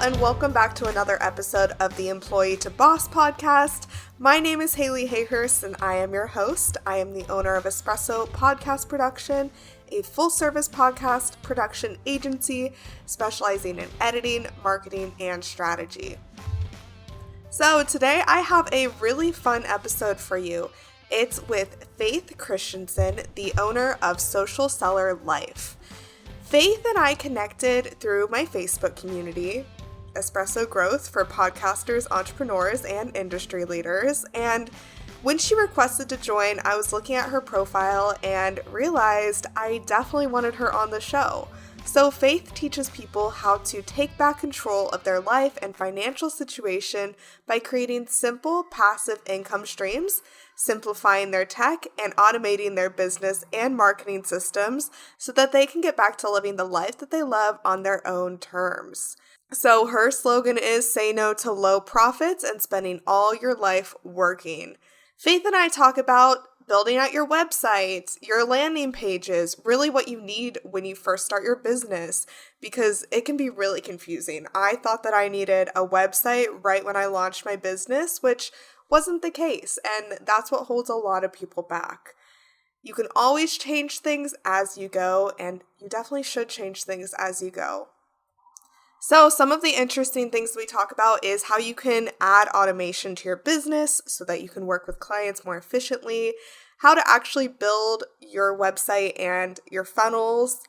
and welcome back to another episode of the Employee to Boss podcast. My name is Hayleigh Hayhurst, and I am your host. I am the owner of Espresso Podcast Production, a full-service podcast production agency specializing in editing, marketing, and strategy. So today I have a really fun episode for you. It's with Faith Christiansen, the owner of Social Seller Life. Faith and I connected through my Facebook community, Espresso Growth for podcasters, entrepreneurs, and industry leaders. And when she requested to join, I was looking at her profile and realized I definitely wanted her on the show. So Faith teaches people how to take back control of their life and financial situation by creating simple passive income streams, simplifying their tech, and automating their business and marketing systems so that they can get back to living the life that they love on their own terms. So her slogan is say no to low profits and spending all your life working. Faith and I talk about building out your website, your landing pages, really what you need when you first start your business, because it can be really confusing. I thought that I needed a website right when I launched my business, which wasn't the case, and that's what holds a lot of people back. You can always change things as you go, and you definitely should change things as you go. So some of the interesting things we talk about is how you can add automation to your business so that you can work with clients more efficiently, how to actually build your website and your funnels,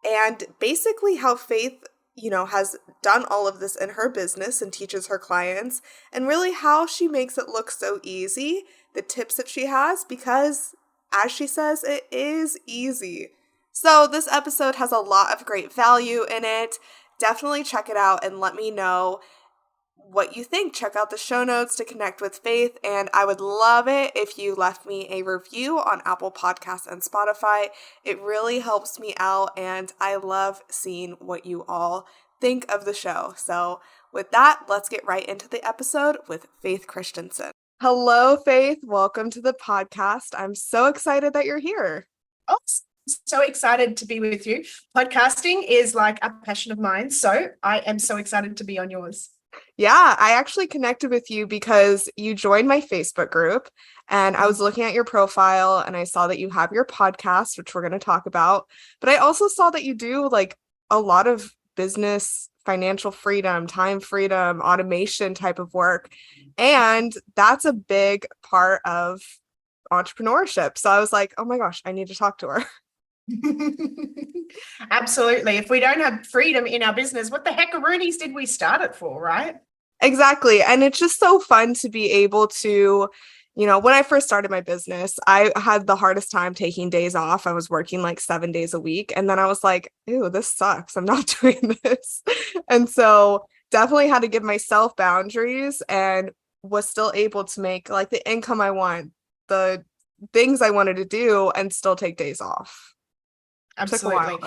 and basically how Faith, has done all of this in her business and teaches her clients, and really how she makes it look so easy, the tips that she has, because as she says, it is easy. So this episode has a lot of great value in it. Definitely check it out and let me know what you think. Check out the show notes to connect with Faith, and I would love it if you left me a review on Apple Podcasts and Spotify. It really helps me out, and I love seeing what you all think of the show. So with that, let's get right into the episode with Faith Christiansen. Hello, Faith. Welcome to the podcast. I'm so excited that you're here. Oh, so excited to be with you. Podcasting is like a passion of mine, so I am so excited to be on yours. Yeah, I actually connected with you because you joined my Facebook group, and I was looking at your profile and I saw that you have your podcast, which we're going to talk about. But I also saw that you do like a lot of business, financial freedom, time freedom, automation type of work. And that's a big part of entrepreneurship. So I was like, oh my gosh, I need to talk to her. Absolutely. If we don't have freedom in our business, what the heckaroonies did we start it for, right? Exactly. And it's just so fun to be able to, when I first started my business, I had the hardest time taking days off. I was working like 7 days a week. And then I was like, ew, this sucks. I'm not doing this. And so definitely had to give myself boundaries and was still able to make like the income I want, the things I wanted to do, and still take days off. Absolutely.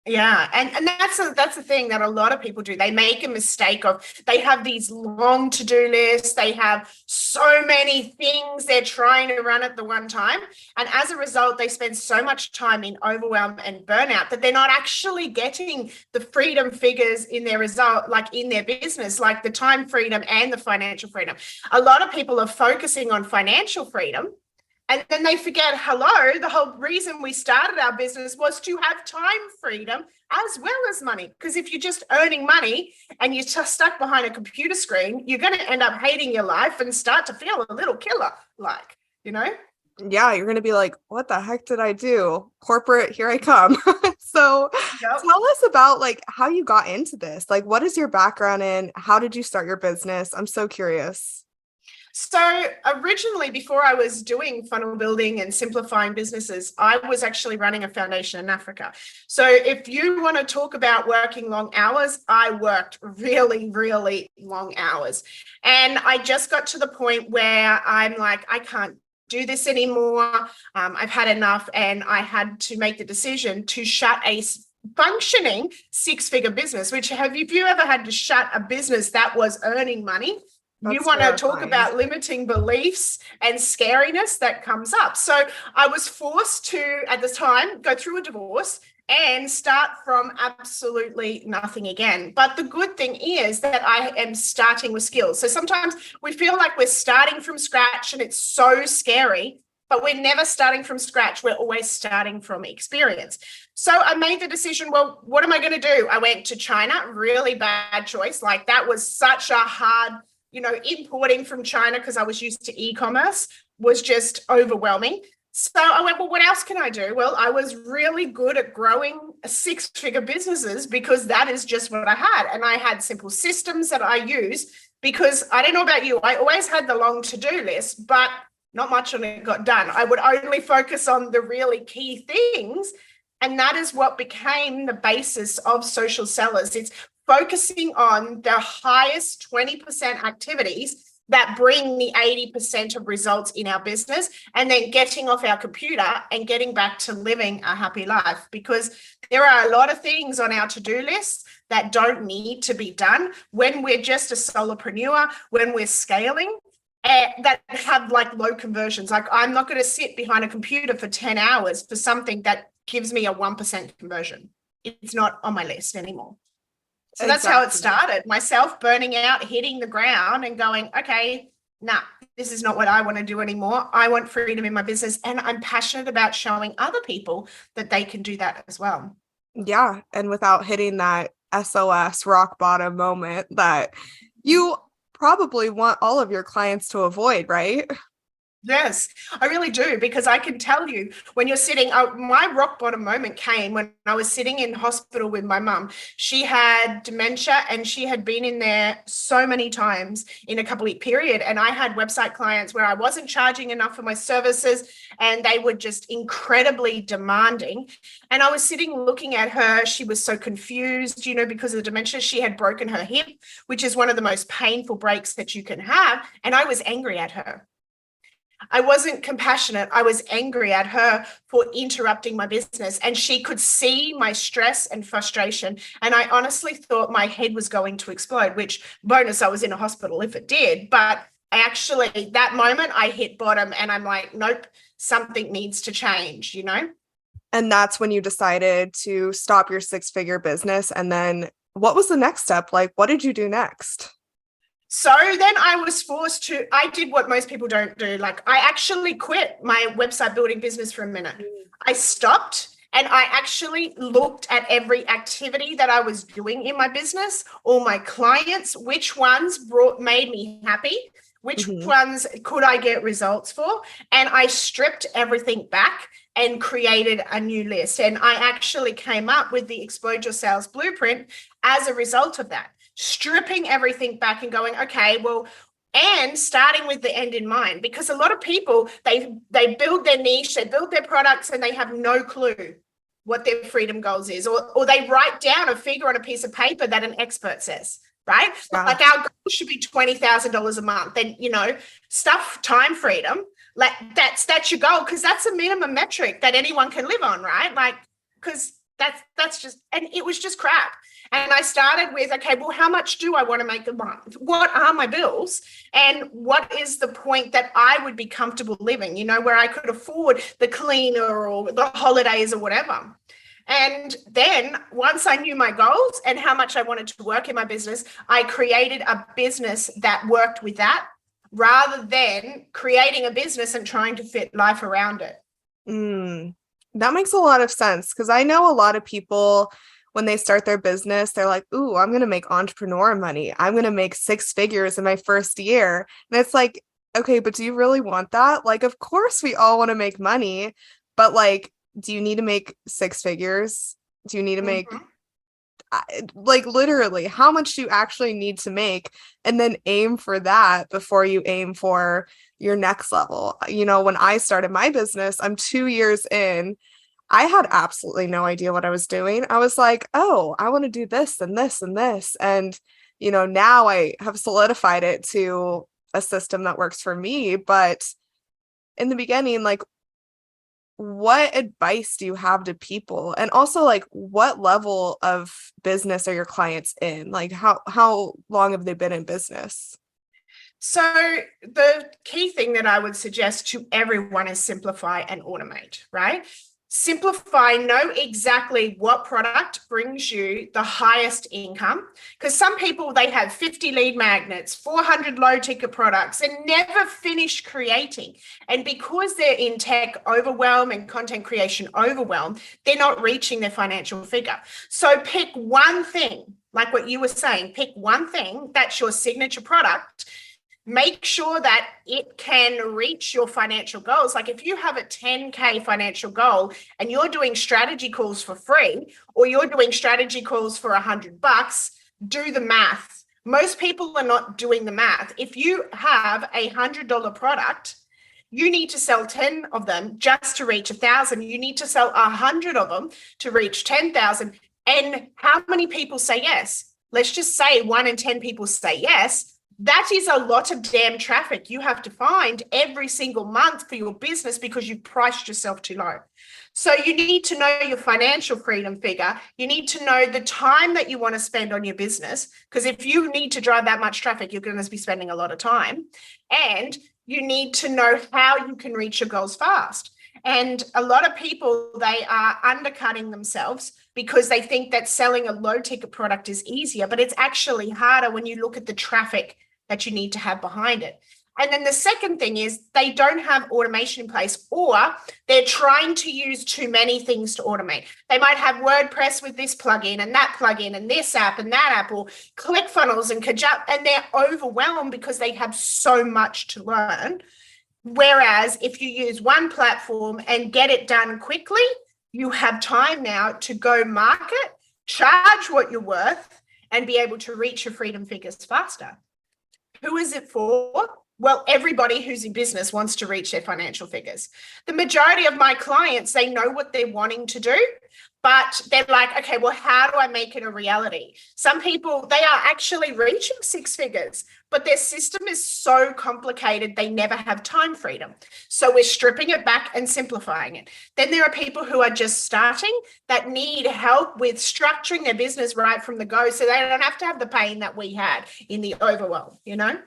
Yeah. And that's the thing that a lot of people do. They make a mistake of, they have these long to-do lists. They have so many things they're trying to run at the one time. And as a result, they spend so much time in overwhelm and burnout that they're not actually getting the freedom figures in their result, like in their business, like the time freedom and the financial freedom. A lot of people are focusing on financial freedom, and then they forget, the whole reason we started our business was to have time freedom as well as money. Because if you're just earning money and you're just stuck behind a computer screen, you're going to end up hating your life and start to feel a little killer, Yeah, you're going to be like, what the heck did I do? Corporate, here I come. So Tell us about like how you got into this. Like, what is your background in? How did you start your business? I'm so curious. So originally, before I was doing funnel building and simplifying businesses, I was actually running a foundation in Africa. So if you want to talk about working long hours, I worked really, really long hours. And I just got to the point where I'm like, I can't do this anymore. I've had enough. And I had to make the decision to shut a functioning six-figure business, if you ever had to shut a business that was earning money, You want to talk about limiting beliefs and scariness that comes up. So I was forced to, at the time, go through a divorce and start from absolutely nothing again. But the good thing is that I am starting with skills. So sometimes we feel like we're starting from scratch and it's so scary, but we're never starting from scratch. We're always starting from experience. So I made the decision, well, what am I going to do? I went to China, really bad choice. Like that was such a hard, importing from China because I was used to e-commerce was just overwhelming. So I went, well, what else can I do? Well, I was really good at growing six-figure businesses because that is just what I had. And I had simple systems that I use because I don't know about you. I always had the long to-do list, but not much of it got done. I would only focus on the really key things. And that is what became the basis of Social Sellers. It's focusing on the highest 20% activities that bring the 80% of results in our business, and then getting off our computer and getting back to living a happy life. Because there are a lot of things on our to-do list that don't need to be done when we're just a solopreneur, when we're scaling, that have like low conversions. Like I'm not going to sit behind a computer for 10 hours for something that gives me a 1% conversion. It's not on my list anymore. So that's how it started. Myself burning out, hitting the ground and going, okay, nah, this is not what I want to do anymore. I want freedom in my business. And I'm passionate about showing other people that they can do that as well. Yeah. And without hitting that SOS rock bottom moment that you probably want all of your clients to avoid, right? Yes, I really do, because I can tell you when you're sitting, my rock bottom moment came when I was sitting in hospital with my mum. She had dementia and she had been in there so many times in a couple-week period. And I had website clients where I wasn't charging enough for my services and they were just incredibly demanding. And I was sitting looking at her. She was so confused, because of the dementia. She had broken her hip, which is one of the most painful breaks that you can have. And I was angry at her. I wasn't compassionate. I was angry at her for interrupting my business, and she could see my stress and frustration. And I honestly thought my head was going to explode, which bonus, I was in a hospital if it did. But that moment I hit bottom and I'm like, nope, something needs to change, And that's when you decided to stop your six-figure business. And then what was the next step? Like, what did you do next? So then I did what most people don't do. Like I actually quit my website building business for a minute. I stopped and I actually looked at every activity that I was doing in my business, all my clients, which ones made me happy, which ones could I get results for? And I stripped everything back and created a new list. And I actually came up with the Explode Your Sales Blueprint as a result of that. Stripping everything back and going, okay, well, and starting with the end in mind, because a lot of people, they build their niche, they build their products, and they have no clue what their freedom goals is, or they write down a figure on a piece of paper that an expert says, right? Wow. Like our goal should be $20,000 a month. And, stuff time freedom, like that's your goal, because that's a minimum metric that anyone can live on, right? Like, because that's just, and it was just crap. And I started with, okay, well, how much do I want to make a month? What are my bills? And what is the point that I would be comfortable living, where I could afford the cleaner or the holidays or whatever. And then once I knew my goals and how much I wanted to work in my business, I created a business that worked with that rather than creating a business and trying to fit life around it. That makes a lot of sense, because I know a lot of people, when they start their business, they're like, ooh, I'm going to make entrepreneur money. I'm going to make six figures in my first year. And it's like, okay, but do you really want that? Like, of course we all want to make money, but like, do you need to make six figures? Do you need to make, like, literally, how much do you actually need to make? And then aim for that before you aim for your next level. When I started my business, I'm 2 years in. I had absolutely no idea what I was doing. I was like, oh, I want to do this and this and this. And, now I have solidified it to a system that works for me. But in the beginning, like, what advice do you have to people? And also, like, what level of business are your clients in? Like, how long have they been in business? So the key thing that I would suggest to everyone is simplify and automate, right? Simplify, know exactly what product brings you the highest income. Because some people, they have 50 lead magnets, 400 low ticket products, and never finish creating. And because they're in tech overwhelm and content creation overwhelm, they're not reaching their financial figure. So pick one thing, like what you were saying, pick one thing that's your signature product. Make sure that it can reach your financial goals. Like if you have a 10K financial goal and you're doing strategy calls for free, or you're doing strategy calls for $100, do the math. Most people are not doing the math. If you have a $100 product, you need to sell 10 of them just to reach 1,000. You need to sell 100 of them to reach 10,000. And how many people say yes? Let's just say 1 in 10 people say yes. That is a lot of damn traffic you have to find every single month for your business because you've priced yourself too low. So you need to know your financial freedom figure. You need to know the time that you want to spend on your business, because if you need to drive that much traffic, you're going to be spending a lot of time. And you need to know how you can reach your goals fast. And a lot of people, they are undercutting themselves because they think that selling a low ticket product is easier, but it's actually harder when you look at the traffic that you need to have behind it. And then the second thing is they don't have automation in place, or they're trying to use too many things to automate. They might have WordPress with this plugin and that plugin and this app and that app, or ClickFunnels and Kajabi, and they're overwhelmed because they have so much to learn. Whereas if you use one platform and get it done quickly, you have time now to go market, charge what you're worth, and be able to reach your freedom figures faster. Who is it for? Well, everybody who's in business wants to reach their financial figures. The majority of my clients, they know what they're wanting to do, but they're like, okay, well, how do I make it a reality? Some people, they are actually reaching 6 figures, but their system is so complicated, they never have time freedom. So we're stripping it back and simplifying it. Then there are people who are just starting that need help with structuring their business right from the go, so they don't have to have the pain that we had in the overwhelm, you know?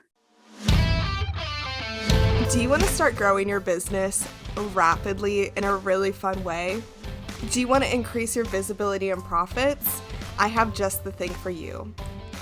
Do you want to start growing your business rapidly in a really fun way? Do you want to increase your visibility and profits? I have just the thing for you.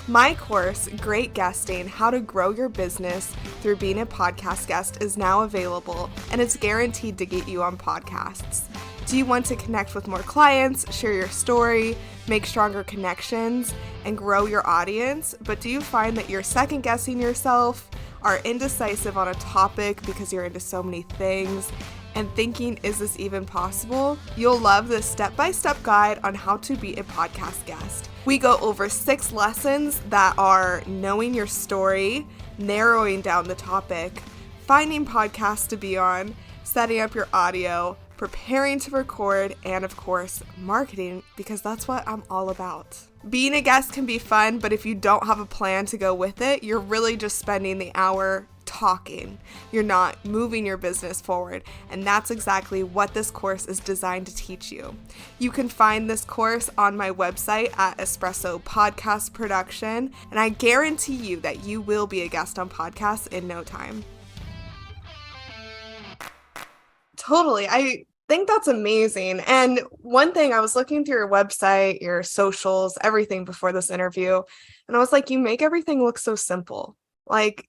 My course, Great Guesting: How to Grow Your Business Through Being a Podcast Guest, is now available, and it's guaranteed to get you on podcasts. Do you want to connect with more clients, share your story, make stronger connections, and grow your audience? But do you find that you're second guessing yourself, are indecisive on a topic because you're into so many things, and thinking, is this even possible? You'll love this step-by-step guide on how to be a podcast guest. We go over 6 lessons that are knowing your story, narrowing down the topic, finding podcasts to be on, setting up your audio, preparing to record, and of course, marketing, because that's what I'm all about. Being a guest can be fun, but if you don't have a plan to go with it, you're really just spending the hour talking. You're not moving your business forward, and that's exactly what this course is designed to teach you. You can find this course on my website at Espresso Podcast Production, and I guarantee you that you will be a guest on podcasts in no time. Totally. I think that's amazing. And one thing, I was looking through your website, your socials, everything before this interview, and I was like, you make everything look so simple. Like,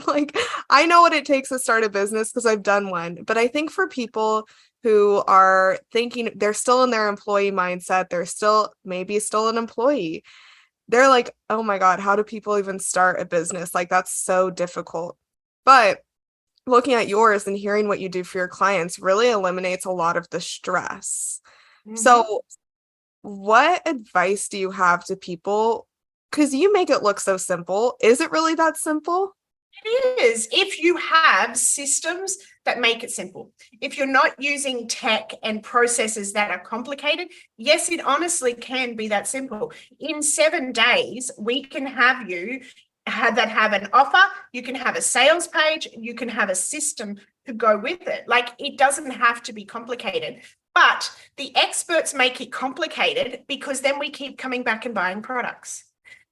like I know what it takes to start a business because I've done one, but I think for people who are thinking they're still in their employee mindset, they're still an employee, they're like, oh my God, how do people even start a business? Like, that's so difficult. But looking at yours and hearing what you do for your clients really eliminates a lot of the stress. Mm-hmm. So what advice do you have to people? Because you make it look so simple. Is it really that simple? It is. If you have systems that make it simple, if you're not using tech and processes that are complicated, yes, it honestly can be that simple. In 7 days, we can have you have an offer, you can have a sales page, you can have a system to go with it. Like, it doesn't have to be complicated, but the experts make it complicated because then we keep coming back and buying products.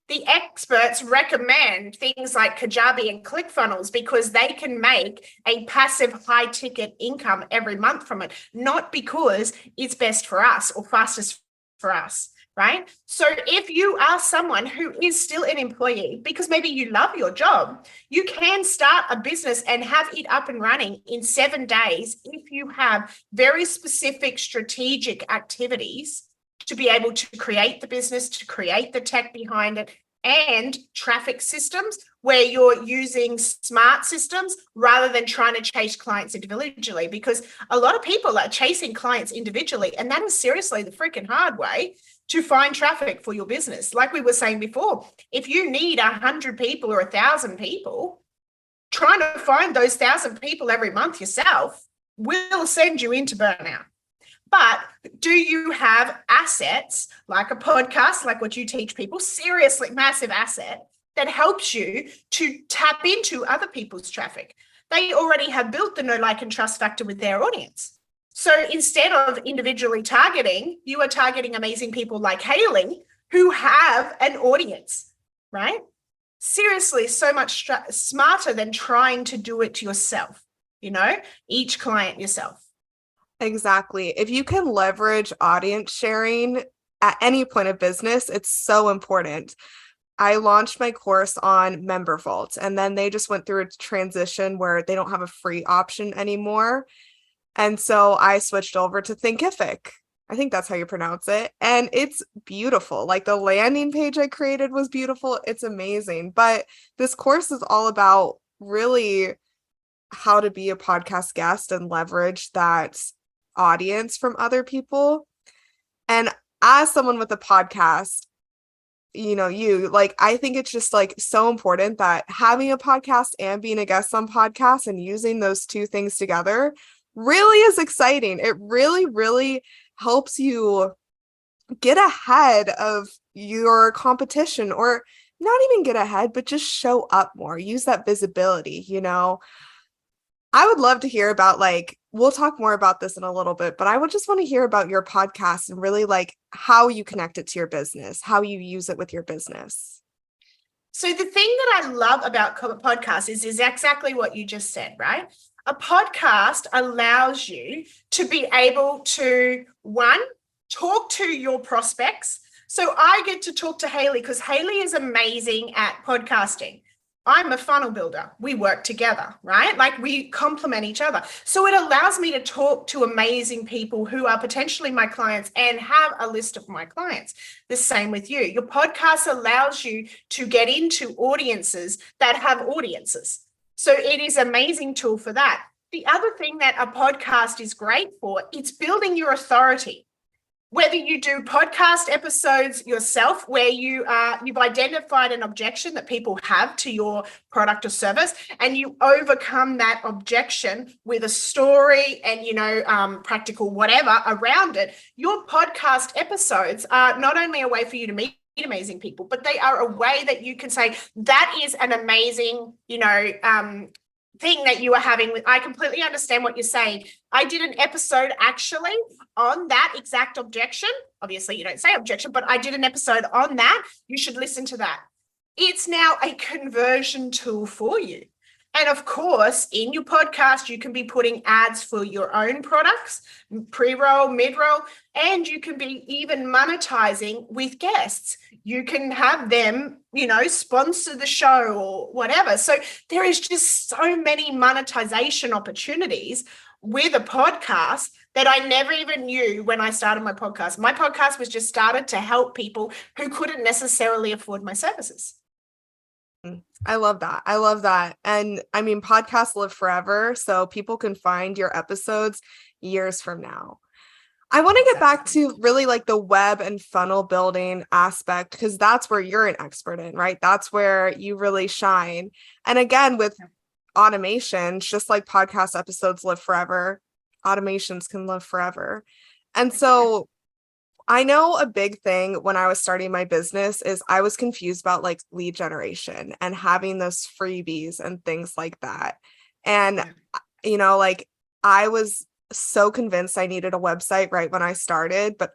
the experts recommend things like Kajabi and ClickFunnels because they can make a passive high ticket income every month from it, not because it's best for us or fastest for us, right? So if you are someone who is still an employee because maybe you love your job, you can start a business and have it up and running in 7 days if you have very specific strategic activities to be able to create the business, to create the tech behind it, and traffic systems where you're using smart systems rather than trying to chase clients individually, because a lot of people are chasing clients individually, and that is seriously the freaking hard way to find traffic for your business. Like we were saying before, if you need 100 people or 1,000 people, trying to find those 1,000 people every month yourself will send you into burnout. But do you have assets like a podcast, like what you teach people, seriously massive asset that helps you to tap into other people's traffic? They already have built the know, like, and trust factor with their audience. So instead of individually targeting, you are targeting amazing people like Hayleigh who have an audience, right? Seriously, so much smarter than trying to do it yourself, each client yourself. Exactly. If you can leverage audience sharing at any point of business, it's so important. I launched my course on Member Vault, and then they just went through a transition where they don't have a free option anymore. And so I switched over to Thinkific. I think that's how you pronounce it. And it's beautiful. Like, the landing page I created was beautiful. It's amazing. But this course is all about really how to be a podcast guest and leverage that audience from other people. And as someone with a podcast, I think it's just like so important that having a podcast and being a guest on podcasts and using those two things together really is exciting. It really, really helps you get ahead of your competition, or not even get ahead, but just show up more, use that visibility. I would love to hear about, we'll talk more about this in a little bit, but I would just want to hear about your podcast and really how you connect it to your business, how you use it with your business. So the thing that I love about podcasts is exactly what you just said, right? A podcast allows you to be able to, one, talk to your prospects. So I get to talk to Hayleigh because Hayleigh is amazing at podcasting. I'm a funnel builder. We work together, right? Like, we complement each other. So it allows me to talk to amazing people who are potentially my clients and have a list of my clients. The same with you. Your podcast allows you to get into audiences that have audiences. So it is an amazing tool for that. The other thing that a podcast is great for, it's building your authority. Whether you do podcast episodes yourself where you've identified an objection that people have to your product or service, and you overcome that objection with a story and practical whatever around it, your podcast episodes are not only a way for you to meet amazing people, but they are a way that you can say, that is an amazing thing that you are having with. I completely understand what you're saying. I did an episode actually on that exact objection. Obviously, you don't say objection, but I did an episode on that. You should listen to that. It's now a conversion tool for you. And of course, in your podcast, you can be putting ads for your own products, pre-roll, mid-roll, and you can be even monetizing with guests. You can have them, sponsor the show or whatever. So there is just so many monetization opportunities with a podcast that I never even knew when I started my podcast. My podcast was just started to help people who couldn't necessarily afford my services. I love that. I love that. And I mean, podcasts live forever, so people can find your episodes years from now. I want to get back to really the web and funnel building aspect, because that's where you're an expert in, right? That's where you really shine. And again, with automations, just like podcast episodes live forever, automations can live forever. And so I know a big thing when I was starting my business is I was confused about lead generation and having those freebies and things like that. And, I was so convinced I needed a website right when I started, but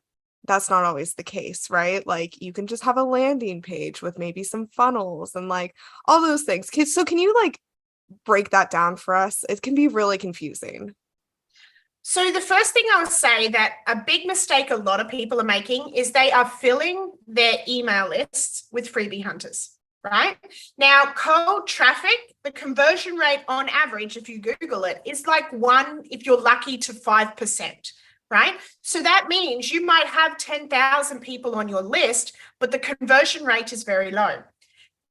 that's not always the case, right? Like you can just have a landing page with maybe some funnels and like all those things. So can you like break that down for us? It can be really confusing. So the first thing I would say that a big mistake a lot of people are making is they are filling their email lists with freebie hunters, right? Now, cold traffic, the conversion rate on average, if you Google it, is like 1, if you're lucky, to 5%, right? So that means you might have 10,000 people on your list, but the conversion rate is very low.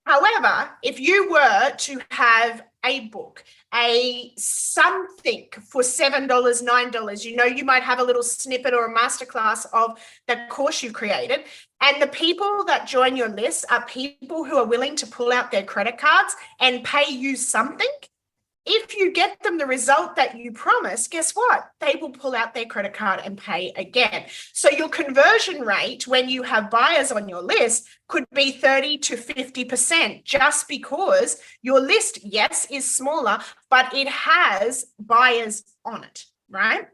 However, if you were to have a book, a something for $7, $9, you might have a little snippet or a masterclass of the course you've created. And the people that join your list are people who are willing to pull out their credit cards and pay you something. If you get them the result that you promised, guess what? They will pull out their credit card and pay again. So your conversion rate when you have buyers on your list could be 30 to 50% just because your list, yes, is smaller, but it has buyers on it, right?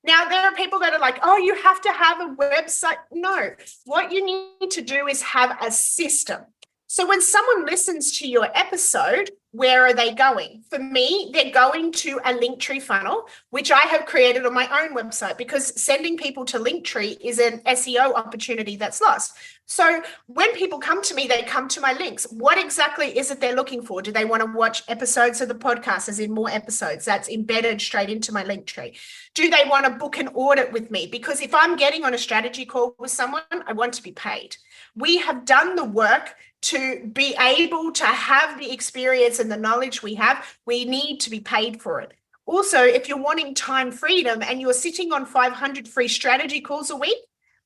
Now, there are people that are like, oh, you have to have a website. No, what you need to do is have a system. So when someone listens to your episode, where are they going? For me, they're going to a Linktree funnel, which I have created on my own website, because sending people to Linktree is an SEO opportunity that's lost. So when people come to me, they come to my links. What exactly is it they're looking for? Do they want to watch episodes of the podcast, as in more episodes? That's embedded straight into my Linktree. Do they want to book an audit with me? Because if I'm getting on a strategy call with someone, I want to be paid. We have done the work to be able to have the experience and the knowledge we have. We need to be paid for it. Also, if you're wanting time freedom and you're sitting on 500 free strategy calls a week,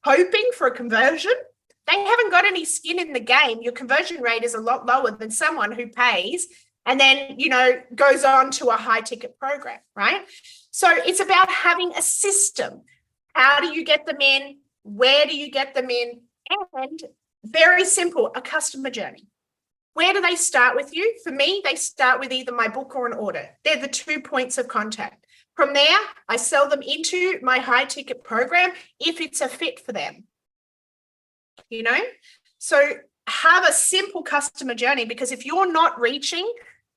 hoping for a conversion, they haven't got any skin in the game. Your conversion rate is a lot lower than someone who pays and then, goes on to a high ticket program, right? So it's about having a system. How do you get them in? Where do you get them in? And very simple, a customer journey. Where do they start with you? For me, they start with either my book or an order. They're the 2 points of contact. From there, I sell them into my high ticket program if it's a fit for them. So have a simple customer journey, because if you're not reaching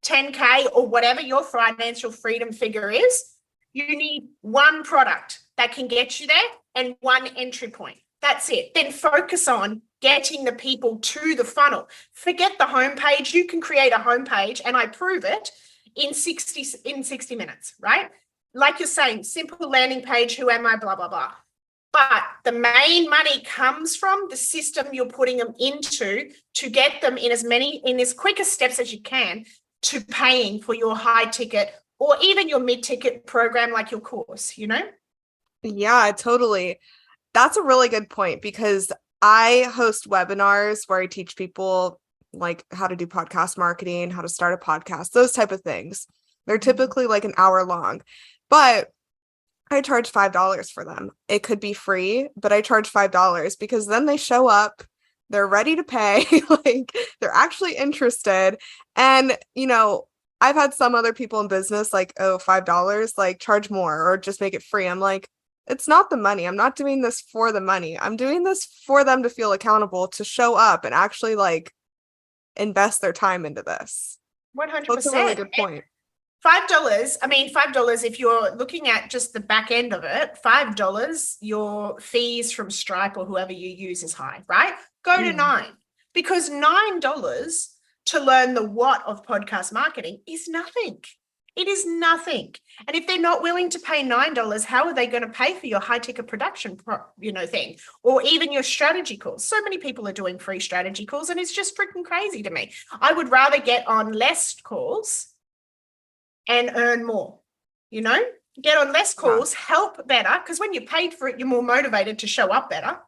10K or whatever your financial freedom figure is, you need one product that can get you there and one entry point. That's it. Then focus on getting the people to the funnel. Forget the homepage. You can create a homepage, and I prove it in 60 minutes, right? Like you're saying, simple landing page, who am I, blah, blah, blah. But the main money comes from the system you're putting them into to get them in as quick as steps as you can to paying for your high ticket or even your mid-ticket program, like your course, Yeah, totally. That's a really good point, because I host webinars where I teach people like how to do podcast marketing, how to start a podcast, those type of things. They're typically like an hour long, but I charge $5 for them. It could be free, but I charge $5 because then they show up, they're ready to pay, like they're actually interested. And, I've had some other people in business like, oh, $5, like charge more or just make it free. I'm like, it's not the money. I'm not doing this for the money. I'm doing this for them to feel accountable, to show up and actually like invest their time into this. 100%. That's a really good point. $5, if you're looking at just the back end of it, $5, your fees from Stripe or whoever you use is high, right? Go to $9, because $9 to learn the what of podcast marketing is nothing. It is nothing. And if they're not willing to pay $9, how are they going to pay for your high ticket production, thing, or even your strategy calls? So many people are doing free strategy calls, and it's just freaking crazy to me. I would rather get on less calls and earn more, get on less calls, help better, because when you're paid for it, you're more motivated to show up better.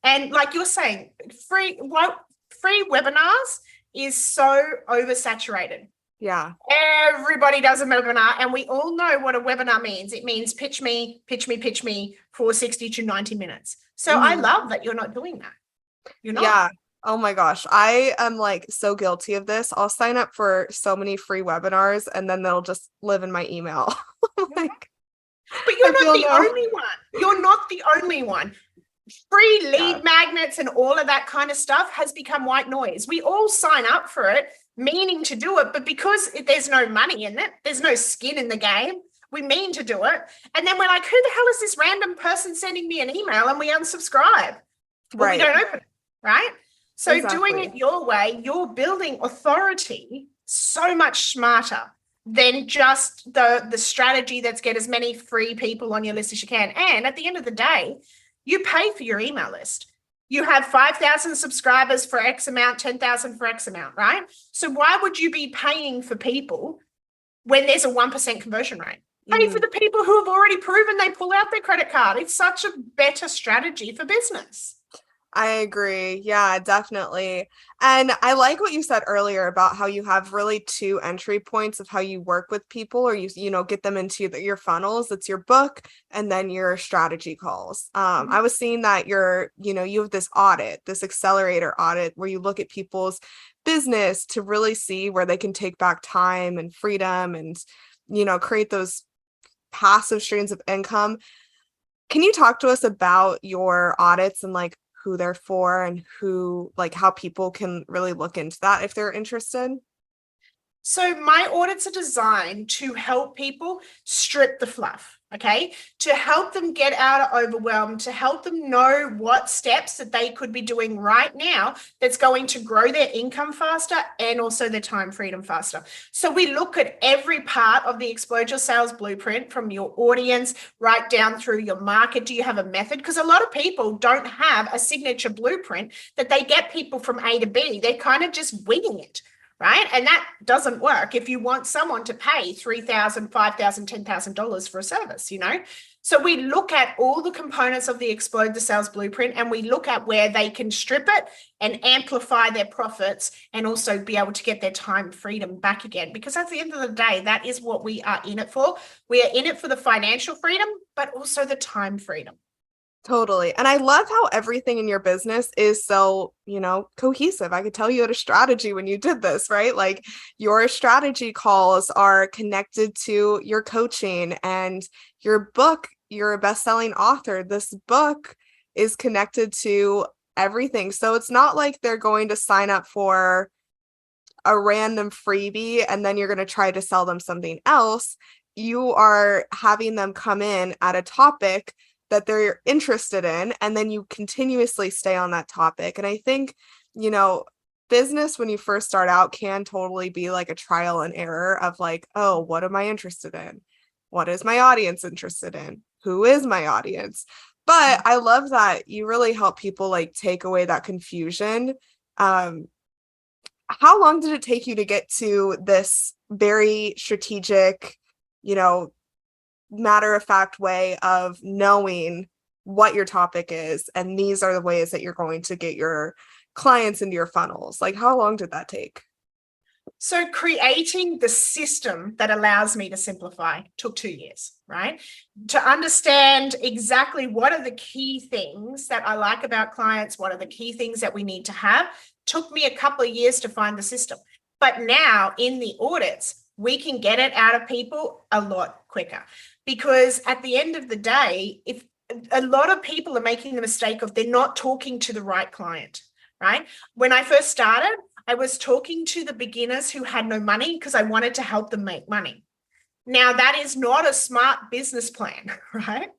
And like you're saying, free webinars is so oversaturated. Yeah. Everybody does a webinar, and we all know what a webinar means. It means pitch me for 60 to 90 minutes. So I love that you're not doing that. You're not. Yeah. Oh my gosh. I am like so guilty of this. I'll sign up for so many free webinars and then they'll just live in my email. But you're not the only one. You're not the only one. free lead magnets and all of that kind of stuff has become white noise. We all sign up for it, meaning to do it, but because there's no money in it, there's no skin in the game, we mean to do it. And then we're like, who the hell is this random person sending me an email? And we unsubscribe. Or we don't open it, right? So doing it your way, you're building authority so much smarter than just the strategy that's get as many free people on your list as you can. And at the end of the day, you pay for your email list. You have 5,000 subscribers for X amount, 10,000 for X amount, right? So why would you be paying for people when there's a 1% conversion rate? Pay for the people who have already proven they pull out their credit card. It's such a better strategy for business. I agree. Yeah, definitely. And I like what you said earlier about how you have really two entry points of how you work with people, or you know, get them into your funnels. It's your book and then your strategy calls. I was seeing that you have this audit, this accelerator audit, where you look at people's business to really see where they can take back time and freedom and, you know, create those passive streams of income. Can you talk to us about your audits and like who they're for and how people can really look into that if they're interested? So my audits are designed to help people strip the fluff, okay? To help them get out of overwhelm, to help them know what steps that they could be doing right now that's going to grow their income faster and also their time freedom faster. So we look at every part of the Explode Your Sales Blueprint, from your audience right down through your market. Do you have a method? Because a lot of people don't have a signature blueprint that they get people from A to B. They're kind of just winging it. Right? And that doesn't work if you want someone to pay $3,000, $5,000, $10,000 for a service, you know? So we look at all the components of the Explode the Sales Blueprint, and we look at where they can strip it and amplify their profits and also be able to get their time freedom back again. Because at the end of the day, that is what we are in it for. We are in it for the financial freedom, but also the time freedom. Totally. And I love how everything in your business is so, you know, cohesive. I could tell you had a strategy when you did this, right? Like your strategy calls are connected to your coaching, and your book, you're a best-selling author. This book is connected to everything. So it's not like they're going to sign up for a random freebie and then you're going to try to sell them something else. You are having them come in at a topic that they're interested in, and then you continuously stay on that topic. And I think, you know, business when you first start out can totally be like a trial and error of like, oh, what am I interested in? What is my audience interested in? Who is my audience? But I love that you really help people like take away that confusion. How long did it take you to get to this very strategic, you know, matter-of-fact way of knowing what your topic is, and these are the ways that you're going to get your clients into your funnels? Like, how long did that take? So creating the system that allows me to simplify took 2 years, right? To understand exactly what are the key things that I like about clients, what are the key things that we need to have, took me a couple of years to find the system. But now in the audits, we can get it out of people a lot quicker, because at the end of the day, if a lot of people are making the mistake of they're not talking to the right client, right? When I first started, I was talking to the beginners who had no money because I wanted to help them make money. Now, that is not a smart business plan, right?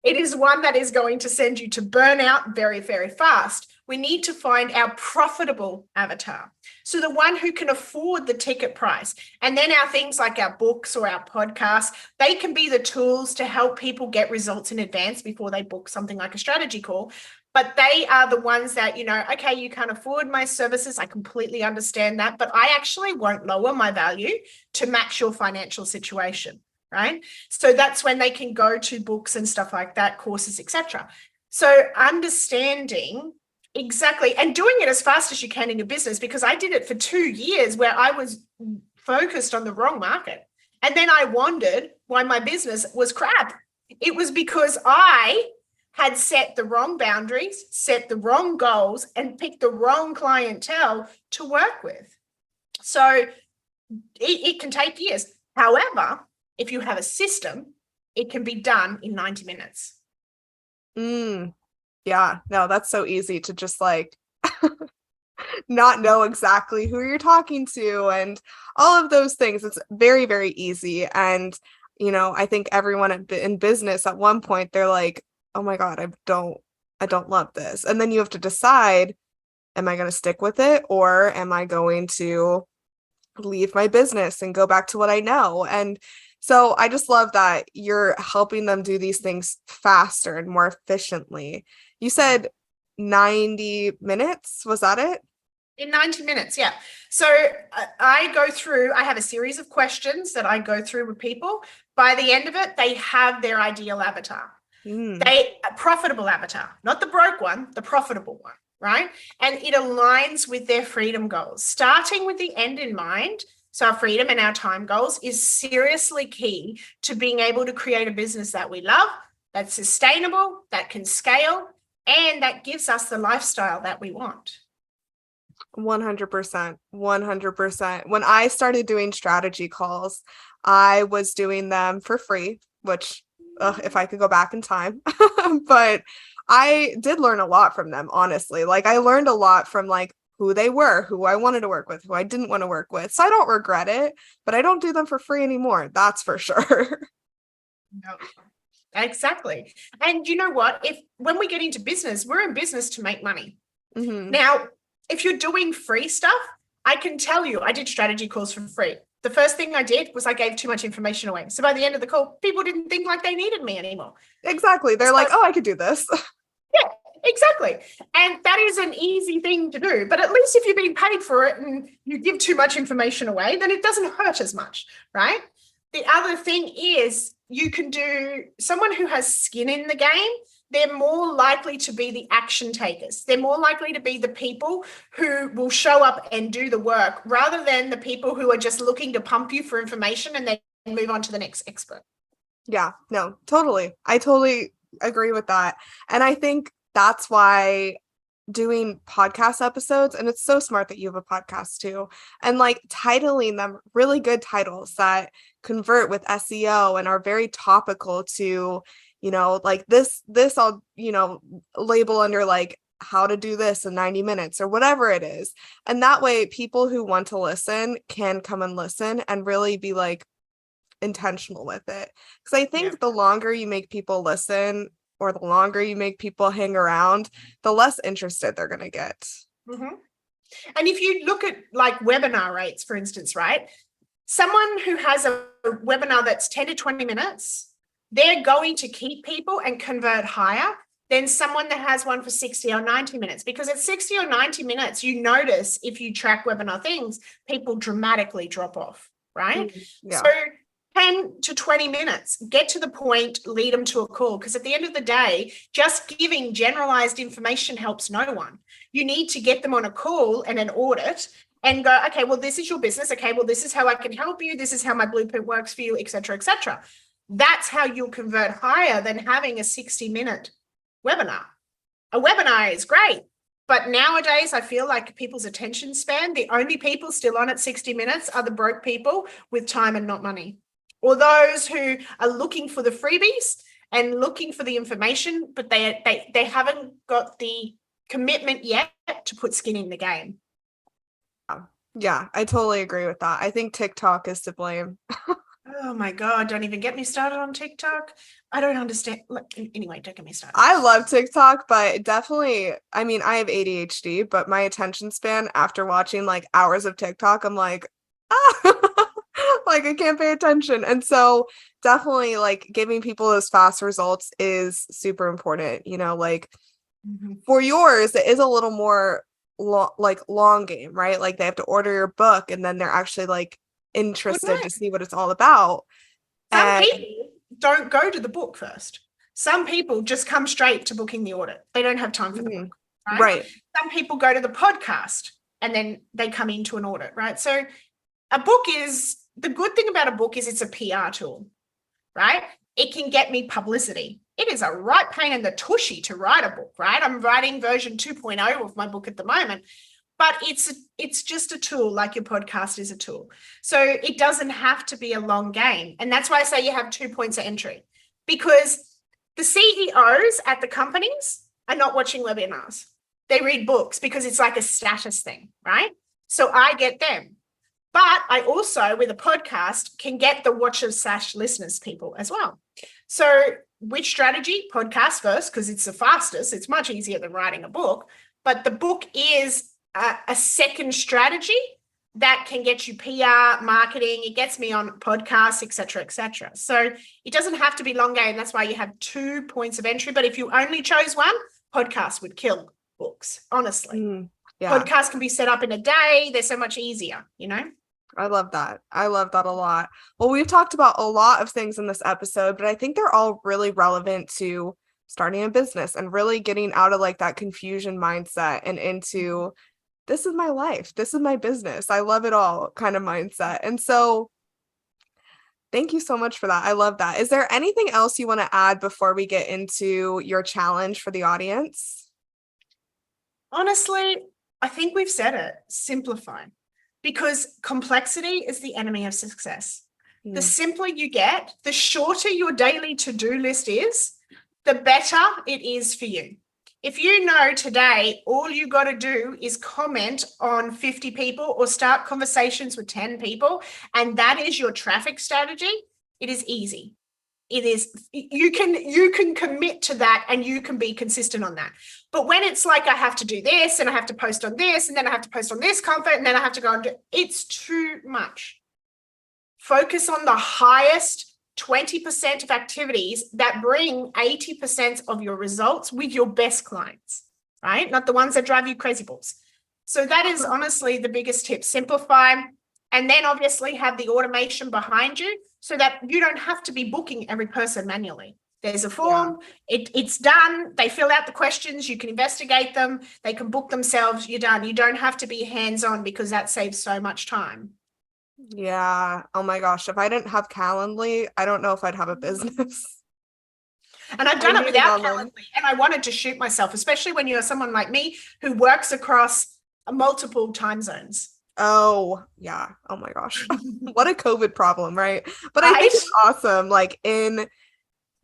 It is one that is going to send you to burnout very, very fast. We need to find our profitable avatar. So the one who can afford the ticket price. And then our things like our books or our podcasts, they can be the tools to help people get results in advance before they book something like a strategy call. But they are the ones that, you know, okay, you can't afford my services. I completely understand that, but I actually won't lower my value to match your financial situation, right? So that's when they can go to books and stuff like that, courses, etc. So understanding exactly, and doing it as fast as you can in your business, because I did it for 2 years where I was focused on the wrong market. And then I wondered why my business was crap. It was because I had set the wrong boundaries, set the wrong goals, and picked the wrong clientele to work with. So it can take years. However, if you have a system, it can be done in 90 minutes. Yeah, no, that's so easy to just like not know exactly who you're talking to and all of those things. It's very, very easy. And, I think everyone in business at one point, they're like, oh my God, I don't love this. And then you have to decide, am I going to stick with it or am I going to leave my business and go back to what I know? And so I just love that you're helping them do these things faster and more efficiently. You said 90 minutes, was that it? In 90 minutes, yeah. So I have a series of questions that I go through with people. By the end of it, they have their ideal avatar. A profitable avatar, not the broke one, the profitable one, right? And it aligns with their freedom goals, starting with the end in mind. So our freedom and our time goals is seriously key to being able to create a business that we love, that's sustainable, that can scale, and that gives us the lifestyle that we want. 100%. 100%. When I started doing strategy calls, I was doing them for free, which if I could go back in time, but I did learn a lot from them, honestly. Like I learned a lot from like who they were, who I wanted to work with, who I didn't want to work with. So I don't regret it, but I don't do them for free anymore. That's for sure. No, exactly. And you know what? When we get into business, we're in business to make money. Mm-hmm. Now, if you're doing free stuff, I can tell you, I did strategy calls for free. The first thing I did was I gave too much information away. So by the end of the call, people didn't think like they needed me anymore. Exactly. They're like, oh, I could do this. Yeah, exactly. And that is an easy thing to do. But at least if you're being paid for it and you give too much information away, then it doesn't hurt as much, right? The other thing is you can do someone who has skin in the game. They're more likely to be the action takers. They're more likely to be the people who will show up and do the work rather than the people who are just looking to pump you for information and then move on to the next expert. Yeah, no, totally. I totally agree with that. And I think that's why doing podcast episodes, and it's so smart that you have a podcast too, and like titling them really good titles that convert with SEO and are very topical to like this I'll, label under like how to do this in 90 minutes or whatever it is. And that way people who want to listen can come and listen and really be like intentional with it. Because I think the longer you make people listen or the longer you make people hang around, the less interested they're going to get. Mm-hmm. And if you look at like webinar rates, for instance, right? Someone who has a webinar that's 10 to 20 minutes, they're going to keep people and convert higher than someone that has one for 60 or 90 minutes. Because at 60 or 90 minutes, you notice if you track webinar things, people dramatically drop off, right? Yeah. So 10 to 20 minutes, get to the point, lead them to a call. Because at the end of the day, just giving generalized information helps no one. You need to get them on a call and an audit and go, okay, well, this is your business. Okay, well, this is how I can help you. This is how my blueprint works for you, et cetera, et cetera. That's how you'll convert higher than having a 60-minute webinar. A webinar is great, but nowadays I feel like people's attention span, the only people still on at 60 minutes are the broke people with time and not money, or those who are looking for the freebies and looking for the information, but they haven't got the commitment yet to put skin in the game. Yeah, I totally agree with that. I think TikTok is to blame. Oh my God, don't even get me started on TikTok. I don't understand. Anyway, don't get me started. I love TikTok, but definitely, I mean, I have ADHD, but my attention span after watching like hours of TikTok, I'm like, like I can't pay attention. And so definitely like giving people those fast results is super important, like for yours, it is a little more long game, right? Like they have to order your book and then they're actually like interested to see what it's all about. Some people don't go to the book first. Some people just come straight to booking the audit. They don't have time for the book, right? Some people go to the podcast and then they come into an audit, right? So a book is, the good thing about a book is it's a PR tool, right? It can get me publicity. It is a right pain in the tushy to write a book, right? I'm writing version 2.0 of my book at the moment. But it's just a tool, like your podcast is a tool. So it doesn't have to be a long game. And that's why I say you have 2 points of entry, because the CEOs at the companies are not watching webinars. They read books because it's like a status thing, right? So I get them. But I also, with a podcast, can get the watchers/listeners people as well. So which strategy? Podcast first, because it's the fastest. It's much easier than writing a book. But the book is a second strategy that can get you PR, marketing. It gets me on podcasts, et cetera, et cetera. So it doesn't have to be long game. That's why you have 2 points of entry. But if you only chose one, podcast would kill books, honestly. Yeah. Podcasts can be set up in a day. They're so much easier, you know? I love that. I love that a lot. Well, we've talked about a lot of things in this episode, but I think they're all really relevant to starting a business and really getting out of like that confusion mindset and into this is my life. This is my business. I love it all kind of mindset. And so thank you so much for that. I love that. Is there anything else you want to add before we get into your challenge for the audience? Honestly, I think we've said it. Simplify. Because complexity is the enemy of success. The simpler you get, the shorter your daily to-do list is, the better it is for you. If you know today, all you got to do is comment on 50 people or start conversations with 10 people, and that is your traffic strategy, it is easy. It is, you can commit to that and you can be consistent on that. But when it's like, I have to do this and I have to post on this and then I have to post on this content and then I have to go and do, it's too much. Focus on the highest 20% of activities that bring 80% of your results with your best clients, right? Not the ones that drive you crazy balls. So that is honestly the biggest tip. Simplify, and then obviously have the automation behind you so that you don't have to be booking every person manually. There's a form, it's done, they fill out the questions, you can investigate them, they can book themselves, you're done. You don't have to be hands-on because that saves so much time. Yeah. Oh my gosh. If I didn't have Calendly, I don't know if I'd have a business. And I've done it without Calendly, and I wanted to shoot myself, especially when you're someone like me who works across multiple time zones. Oh, yeah. Oh my gosh. What a COVID problem, right? But I think it's awesome. Like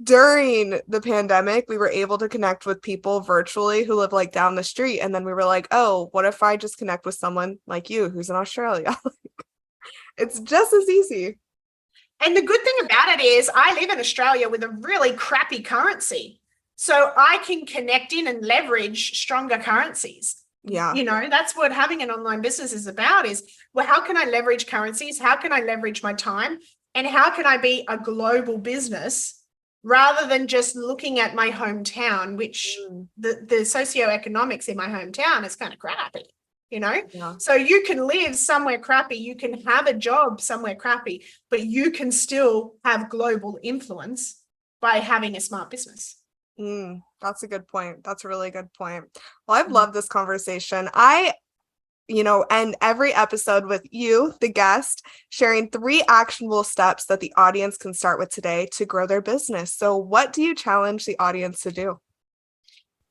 during the pandemic, we were able to connect with people virtually who live like down the street. And then we were like, oh, what if I just connect with someone like you who's in Australia? It's just as easy. And the good thing about it is I live in Australia with a really crappy currency. So I can connect in and leverage stronger currencies. Yeah. You know, that's what having an online business is about is, well, how can I leverage currencies? How can I leverage my time? And how can I be a global business rather than just looking at my hometown, which the socioeconomics in my hometown is kind of crappy, you know? Yeah. So you can live somewhere crappy, you can have a job somewhere crappy, but you can still have global influence by having a smart business. That's a good point. That's a really good point. Well, I've loved this conversation. I end every episode with you, the guest, sharing 3 actionable steps that the audience can start with today to grow their business. So what do you challenge the audience to do?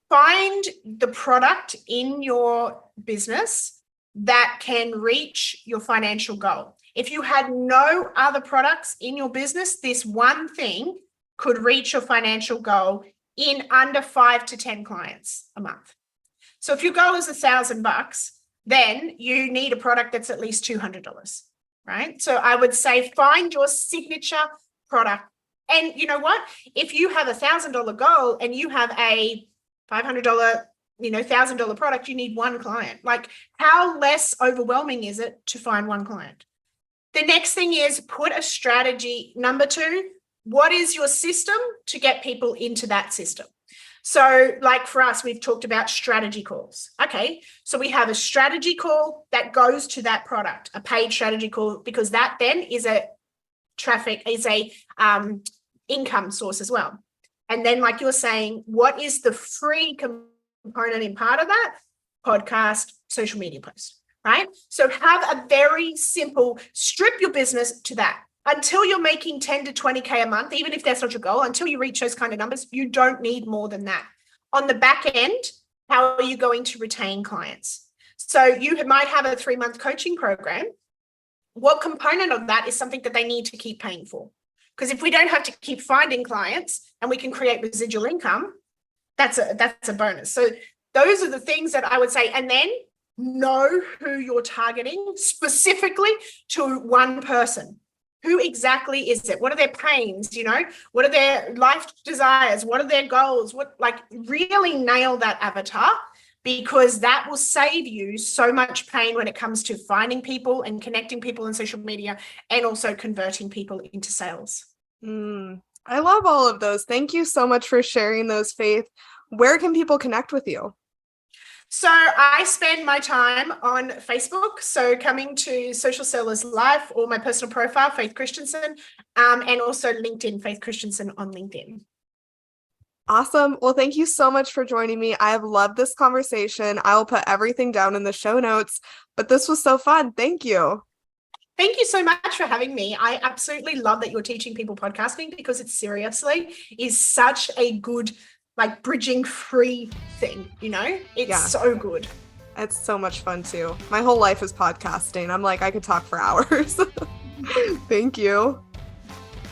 Find the product in your business that can reach your financial goal. If you had no other products in your business, this one thing could reach your financial goal in under 5 to 10 clients a month. So if your goal is $1,000, then you need a product that's at least $200, right? So I would say find your signature product. And you know what? If you have $1,000 goal and you have a $500, $1,000 product, you need one client. Like, how less overwhelming is it to find one client? The next thing is put a strategy. Number 2, what is your system to get people into that system? So like for us, we've talked about strategy calls. Okay, so we have a strategy call that goes to that product, a paid strategy call, because that then is a income source as well. And then like you're saying, what is the free component in part of that? Podcast, social media post, right? So have a very simple, strip your business to that. Until you're making 10 to 20K a month, even if that's not your goal, until you reach those kind of numbers, you don't need more than that. On the back end, how are you going to retain clients? So you might have a 3-month coaching program. What component of that is something that they need to keep paying for? Because if we don't have to keep finding clients and we can create residual income, that's a bonus. So those are the things that I would say. And then know who you're targeting specifically to one person. Who exactly is it? What are their pains? What are their life desires? What are their goals? Really nail that avatar, because that will save you so much pain when it comes to finding people and connecting people on social media, and also converting people into sales. I love all of those. Thank you so much for sharing those, Faith. Where can people connect with you? So I spend my time on Facebook, so coming to Social Sellers Life, or my personal profile, Faith Christiansen, and also LinkedIn, Faith Christiansen on LinkedIn. Awesome. Well, thank you so much for joining me. I have loved this conversation. I will put everything down in the show notes, but this was so fun. Thank you. Thank you so much for having me. I absolutely love that you're teaching people podcasting, because it seriously is such a good bridging free thing, it's so good. It's so much fun too. My whole life is podcasting. I'm I could talk for hours. Thank you.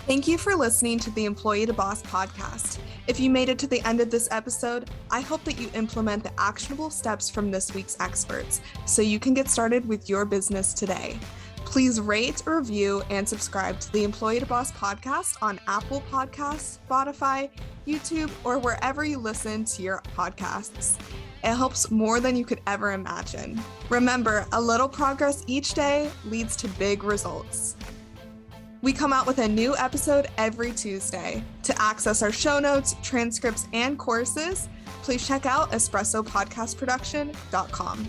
Thank you for listening to the Employee to Boss podcast. If you made it to the end of this episode, I hope that you implement the actionable steps from this week's experts so you can get started with your business today. Please rate, review, and subscribe to the Employee to Boss podcast on Apple Podcasts, Spotify, YouTube, or wherever you listen to your podcasts. It helps more than you could ever imagine. Remember, a little progress each day leads to big results. We come out with a new episode every Tuesday. To access our show notes, transcripts, and courses, please check out espressopodcastproduction.com.